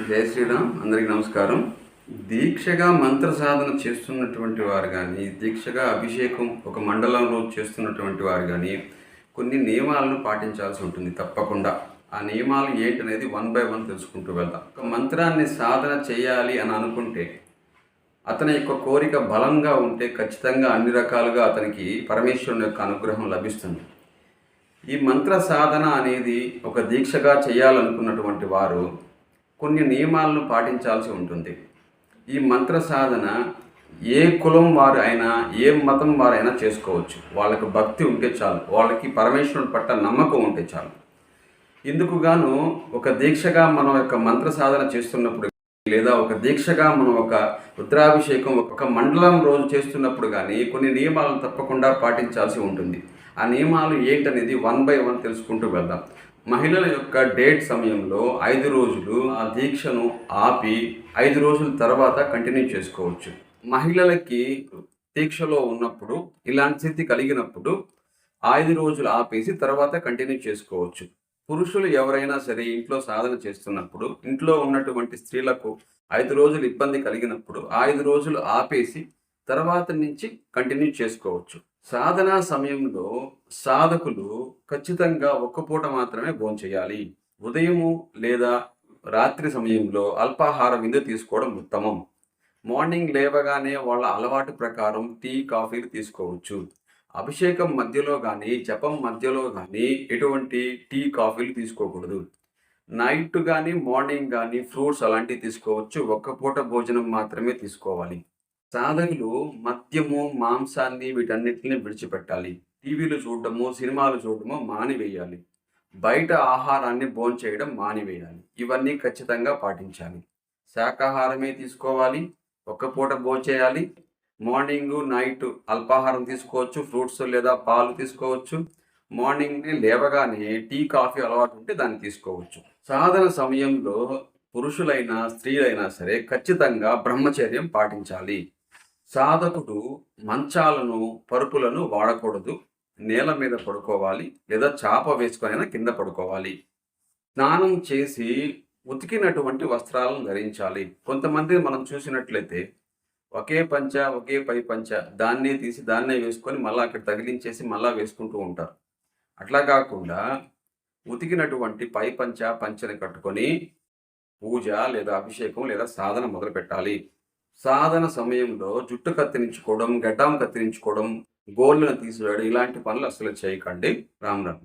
జై శ్రీరామ్. అందరికీ నమస్కారం. దీక్షగా మంత్ర సాధన చేస్తున్నటువంటి వారు కానీ, దీక్షగా అభిషేకం ఒక మండలం రోజు చేస్తున్నటువంటి వారు కానీ కొన్ని నియమాలను పాటించాల్సి ఉంటుంది తప్పకుండా. ఆ నియమాలు ఏంటనేది 1 by 1 తెలుసుకుంటూ వెళ్దాం. ఒక మంత్రాన్ని సాధన చేయాలి అని అనుకుంటే, అతని యొక్క కోరిక బలంగా ఉంటే ఖచ్చితంగా అన్ని రకాలుగా అతనికి పరమేశ్వరుని యొక్క అనుగ్రహం లభిస్తుంది. ఈ మంత్ర సాధన అనేది ఒక దీక్షగా చేయాలనుకున్నటువంటి వారు కొన్ని నియమాలను పాటించాల్సి ఉంటుంది. ఈ మంత్ర సాధన ఏ కులం వారు అయినా, ఏ మతం వారైనా చేసుకోవచ్చు. వాళ్ళకి భక్తి ఉంటే చాలు, వాళ్ళకి పరమేశ్వరుని పట్ల నమ్మకం ఉంటే చాలు. ఇందుకు గాను ఒక దీక్షగా మనం యొక్క మంత్ర సాధన చేస్తున్నప్పుడు, లేదా ఒక దీక్షగా మనం ఒక రుద్రాభిషేకం ఒక మండలం రోజు చేస్తున్నప్పుడు కానీ కొన్ని నియమాలను తప్పకుండా పాటించాల్సి ఉంటుంది. ఆ నియమాలు ఏంటనేది 1 by 1 తెలుసుకుంటూ వెళ్దాం. మహిళల యొక్క డేట్ సమయంలో 5 రోజులు ఆ దీక్షను ఆపి 5 రోజుల తర్వాత కంటిన్యూ చేసుకోవచ్చు. మహిళలకి దీక్షలో ఉన్నప్పుడు ఇలాంటి స్థితి కలిగినప్పుడు 5 రోజులు ఆపేసి తర్వాత కంటిన్యూ చేసుకోవచ్చు. పురుషులు ఎవరైనా సరే ఇంట్లో సాధన చేస్తున్నప్పుడు, ఇంట్లో ఉన్నటువంటి స్త్రీలకు 5 రోజులు ఇబ్బంది కలిగినప్పుడు 5 రోజులు ఆపేసి తర్వాత నుంచి కంటిన్యూ చేసుకోవచ్చు. సాధనా సమయంలో సాధకులు ఖచ్చితంగా ఒక్క పూట మాత్రమే భోంచేయాలి. ఉదయము లేదా రాత్రి సమయంలో అల్పాహార విందు తీసుకోవడం ఉత్తమం. మార్నింగ్ లేవగానే వాళ్ళ అలవాటు ప్రకారం టీ, కాఫీలు తీసుకోవచ్చు. అభిషేకం మధ్యలో కానీ, జపం మధ్యలో కానీ ఎటువంటి టీ, కాఫీలు తీసుకోకూడదు. నైట్ కానీ, మార్నింగ్ కానీ ఫ్రూట్స్ అలాంటివి తీసుకోవచ్చు. ఒక్క పూట భోజనం మాత్రమే తీసుకోవాలి. సాధకులు మద్యము, మాంసాన్ని వీటన్నిటిని విడిచిపెట్టాలి. టీవీలు చూడడము, సినిమాలు చూడడము మానివేయాలి. బయట ఆహారాన్ని భోంచేయడం మానివేయాలి. ఇవన్నీ ఖచ్చితంగా పాటించాలి. శాకాహారమే తీసుకోవాలి. ఒక్క పూట భోంచేయాలి. మార్నింగు, నైట్ అల్పాహారం తీసుకోవచ్చు. ఫ్రూట్స్ లేదా పాలు తీసుకోవచ్చు. మార్నింగ్ని లేవగానే టీ, కాఫీ అలవాటు ఉంటే దాన్ని తీసుకోవచ్చు. సాధన సమయంలో పురుషులైనా స్త్రీలైనా సరే ఖచ్చితంగా బ్రహ్మచర్యం పాటించాలి. సాధకుడు మంచాలను, పరుపులను వాడకూడదు. నేల మీద పడుకోవాలి, లేదా చాప వేసుకొనైనా కింద పడుకోవాలి. స్నానం చేసి ఉతికినటువంటి వస్త్రాలను ధరించాలి. కొంతమంది మనం చూసినట్లయితే ఒకే పంచ, ఒకే పై పంచ దాన్నే తీసి దాన్నే వేసుకొని మళ్ళీ అక్కడ తగిలించేసి మళ్ళీ వేసుకుంటూ ఉంటారు. అట్లా కాకుండా ఉతికినటువంటి పై పంచ, పంచని కట్టుకొని పూజ లేదా అభిషేకం లేదా సాధన మొదలు పెట్టాలి. సాధన సమయంలో జుట్టు కత్తిరించుకోవడం, గడ్డం కత్తిరించుకోవడం, గోళ్ళను తీసివేయడం ఇలాంటి పనులు అసలు చేయకండి. రామ్ రామ్.